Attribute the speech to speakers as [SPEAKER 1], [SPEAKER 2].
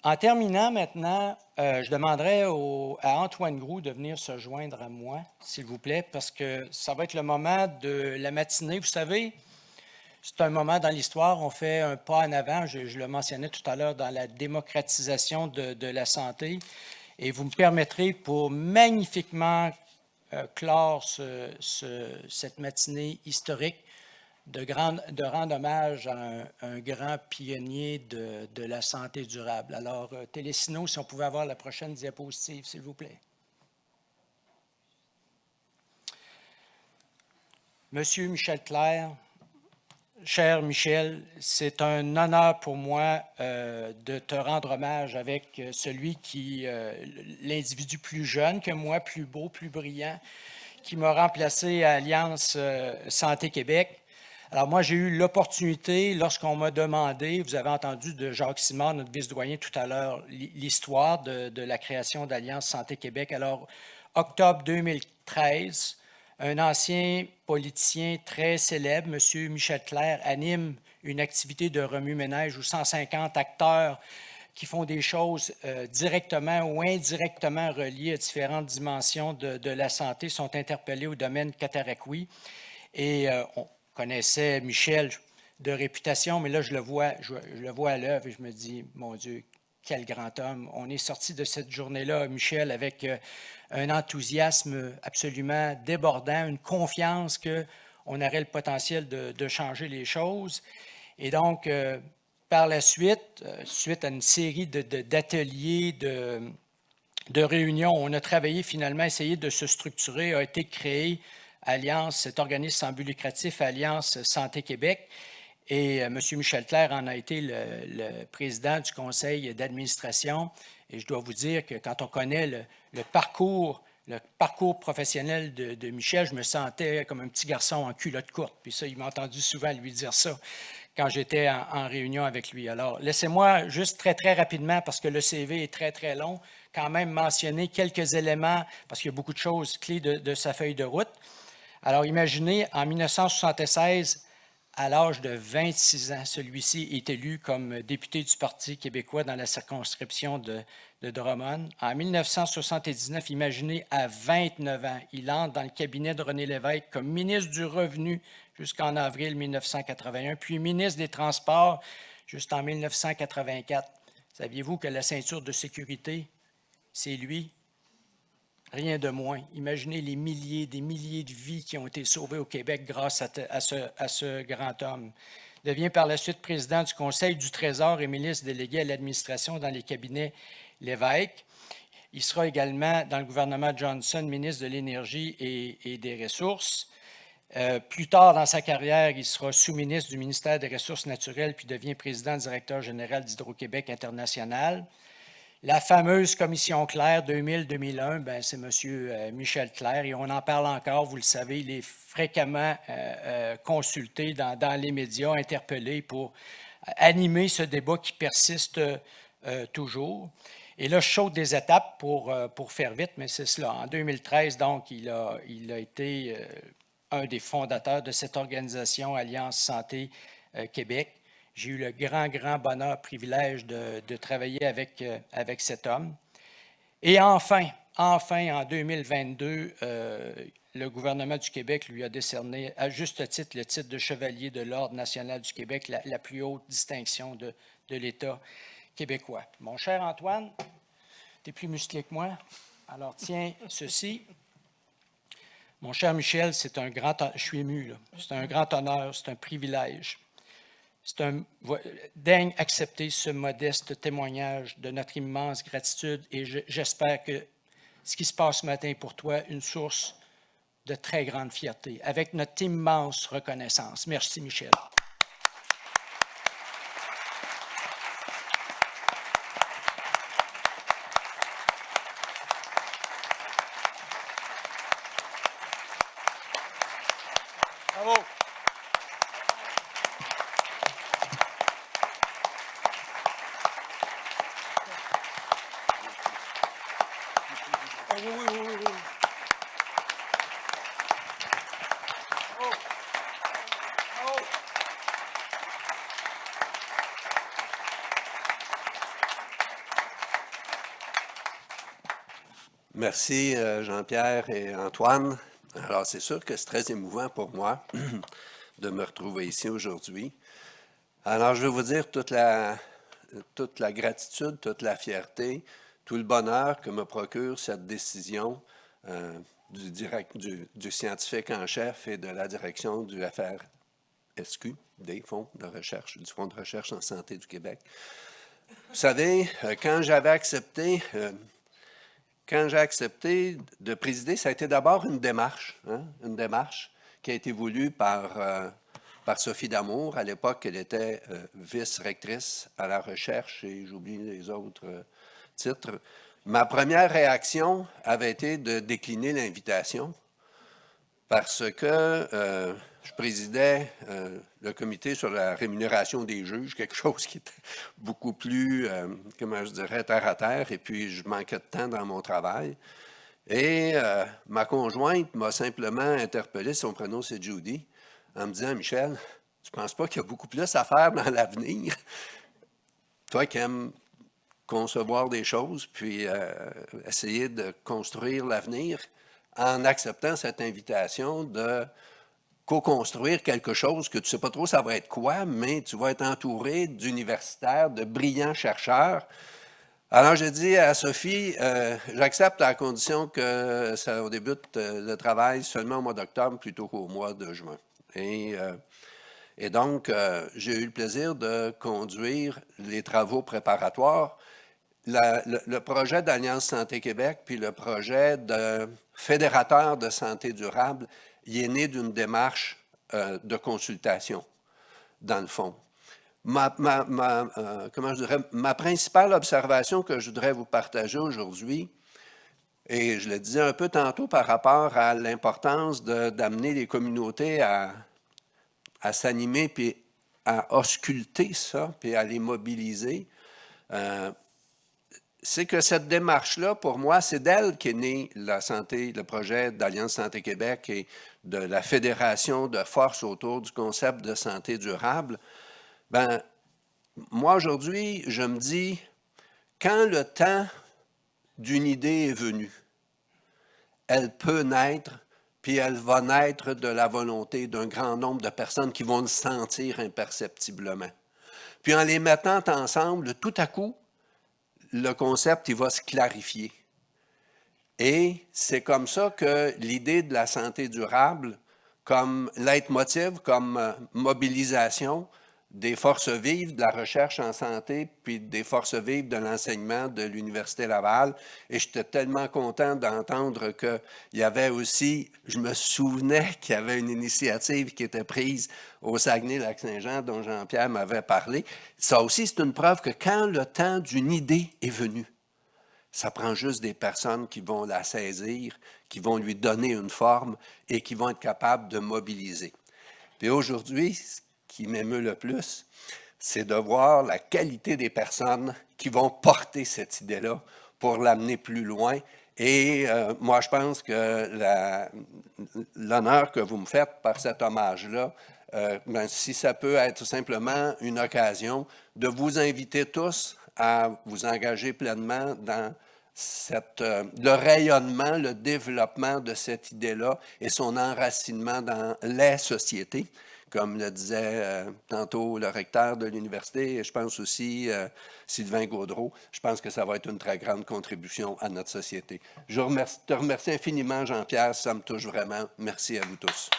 [SPEAKER 1] En terminant maintenant, je demanderai à Antoine Groux de venir se joindre à moi, s'il vous plaît, parce que ça va être le moment de la matinée. Vous savez, c'est un moment dans l'histoire, on fait un pas en avant, je le mentionnais tout à l'heure, dans la démocratisation de la santé. Et vous me permettrez, pour magnifiquement clore cette matinée historique, de rendre hommage à un grand pionnier de la santé durable. Alors, Télésino, si on pouvait avoir la prochaine diapositive, s'il vous plaît. Monsieur Michel Clerc, cher Michel, c'est un honneur pour moi de te rendre hommage avec celui qui, l'individu plus jeune que moi, plus beau, plus brillant, qui m'a remplacé à Alliance Santé Québec. Alors moi, j'ai eu l'opportunité, lorsqu'on m'a demandé, vous avez entendu de Jacques Simard, notre vice-doyen tout à l'heure, l'histoire de la création d'Alliance Santé Québec. Alors, octobre 2013, un ancien politicien très célèbre, M. Michel Clerc, anime une activité de remue-ménage où 150 acteurs qui font des choses directement ou indirectement reliées à différentes dimensions de la santé sont interpellés au domaine Cataraqui. Et on connaissait Michel de réputation, mais là, je le vois à l'œuvre et je me dis, mon Dieu, quel grand homme. On est sorti de cette journée-là, Michel, avec un enthousiasme absolument débordant, une confiance qu'on aurait le potentiel de changer les choses. Et donc, par la suite, suite à une série d'ateliers, de réunions, on a travaillé finalement, essayé de se structurer, a été créé Alliance, cet organisme sans but lucratif, Alliance Santé Québec. Et M. Michel Clerc en a été le président du conseil d'administration. Et je dois vous dire que quand on connaît le parcours professionnel de Michel, je me sentais comme un petit garçon en culotte courte. Puis ça, il m'a entendu souvent lui dire ça quand j'étais en réunion avec lui. Alors, laissez-moi juste très, très rapidement, parce que le CV est très, très long, quand même mentionner quelques éléments, parce qu'il y a beaucoup de choses clés de sa feuille de route. Alors, imaginez, en 1976, à l'âge de 26 ans, celui-ci est élu comme député du Parti québécois dans la circonscription de Drummond. En 1979, imaginez, à 29 ans, il entre dans le cabinet de René Lévesque comme ministre du Revenu jusqu'en avril 1981, puis ministre des Transports jusqu'en 1984. Saviez-vous que la ceinture de sécurité, c'est lui? Rien de moins. Imaginez des milliers de vies qui ont été sauvées au Québec grâce à ce grand homme. Il devient par la suite président du Conseil du Trésor et ministre délégué à l'administration dans les cabinets Lévesque. Il sera également, dans le gouvernement Johnson, ministre de l'Énergie et des Ressources. Plus tard dans sa carrière, il sera sous-ministre du ministère des Ressources naturelles puis devient président-directeur général d'Hydro-Québec International. La fameuse commission Clerc 2000-2001, ben, c'est M. Michel Clerc et on en parle encore, vous le savez, il est fréquemment consulté dans les médias, interpellé pour animer ce débat qui persiste toujours. Et là, je saute des étapes pour faire vite, mais c'est cela. En 2013, donc, il a été un des fondateurs de cette organisation Alliance Santé Québec. J'ai eu le grand bonheur, privilège de travailler avec cet homme. Et enfin, en 2022, le gouvernement du Québec lui a décerné, à juste titre, le titre de chevalier de l'Ordre national du Québec, la plus haute distinction de l'État québécois. Mon cher Antoine, tu es plus musclé que moi, alors tiens ceci. Mon cher Michel, c'est un grand... Je suis ému, là. C'est un grand honneur, c'est un privilège. Daigne accepter ce modeste témoignage de notre immense gratitude et j'espère que ce qui se passe ce matin est pour toi une source de très grande fierté, avec notre immense reconnaissance. Merci, Michel. Bravo. Oui.
[SPEAKER 2] Merci Jean-Pierre et Antoine. Alors c'est sûr que c'est très émouvant pour moi de me retrouver ici aujourd'hui. Alors je vais vous dire toute la gratitude, toute la fierté, tout le bonheur que me procure cette décision du scientifique en chef et de la direction du FRSQ, des fonds de recherche, du Fonds de recherche en santé du Québec. Vous savez, quand j'ai accepté de présider, ça a été d'abord une démarche qui a été voulue par Sophie Damour. À l'époque, elle était vice-rectrice à la recherche et j'oublie les autres titres. Ma première réaction avait été de décliner l'invitation parce que je présidais le comité sur la rémunération des juges, quelque chose qui était beaucoup plus, comment je dirais, terre à terre, et puis je manquais de temps dans mon travail. Et ma conjointe m'a simplement interpellé, son prénom c'est Judy, en me disant, Michel, tu ne penses pas qu'il y a beaucoup plus à faire dans l'avenir? Toi qui aimes concevoir des choses, puis essayer de construire l'avenir, en acceptant cette invitation de co-construire quelque chose que tu ne sais pas trop ça va être quoi, mais tu vas être entouré d'universitaires, de brillants chercheurs. Alors, j'ai dit à Sophie, j'accepte à la condition que ça débute le travail seulement au mois d'octobre plutôt qu'au mois de juin. Et donc, j'ai eu le plaisir de conduire les travaux préparatoires. Le projet d'Alliance Santé Québec, puis le projet de fédérateur de santé durable, il est né d'une démarche de consultation, dans le fond. Comment je dirais, ma principale observation que je voudrais vous partager aujourd'hui, et je le disais un peu tantôt par rapport à l'importance d'amener les communautés à s'animer, puis à ausculter ça, puis à les mobiliser, c'est que cette démarche-là, pour moi, c'est d'elle qu'est née la santé, le projet d'Alliance Santé Québec et de la fédération de force autour du concept de santé durable. Ben, moi, aujourd'hui, je me dis, quand le temps d'une idée est venu, elle peut naître, puis elle va naître de la volonté d'un grand nombre de personnes qui vont le sentir imperceptiblement. Puis en les mettant ensemble, tout à coup, le concept, il va se clarifier. Et c'est comme ça que l'idée de la santé durable, comme leitmotiv, comme mobilisation des forces vives de la recherche en santé, puis des forces vives de l'enseignement de l'Université Laval. Et j'étais tellement content d'entendre qu'il y avait aussi, je me souvenais qu'il y avait une initiative qui était prise au Saguenay-Lac-Saint-Jean dont Jean-Pierre m'avait parlé. Ça aussi, c'est une preuve que quand le temps d'une idée est venu, ça prend juste des personnes qui vont la saisir, qui vont lui donner une forme et qui vont être capables de mobiliser. Puis aujourd'hui, ce qui m'émeut le plus, c'est de voir la qualité des personnes qui vont porter cette idée-là pour l'amener plus loin. Et moi, je pense que l'honneur que vous me faites par cet hommage-là, ben, si ça peut être simplement une occasion de vous inviter tous à vous engager pleinement dans le rayonnement, le développement de cette idée-là et son enracinement dans les sociétés, comme le disait tantôt le recteur de l'université, et je pense aussi Sylvain Gaudreault. Je pense que ça va être une très grande contribution à notre société. Je te remercie infiniment, Jean-Pierre, ça me touche vraiment. Merci à vous tous.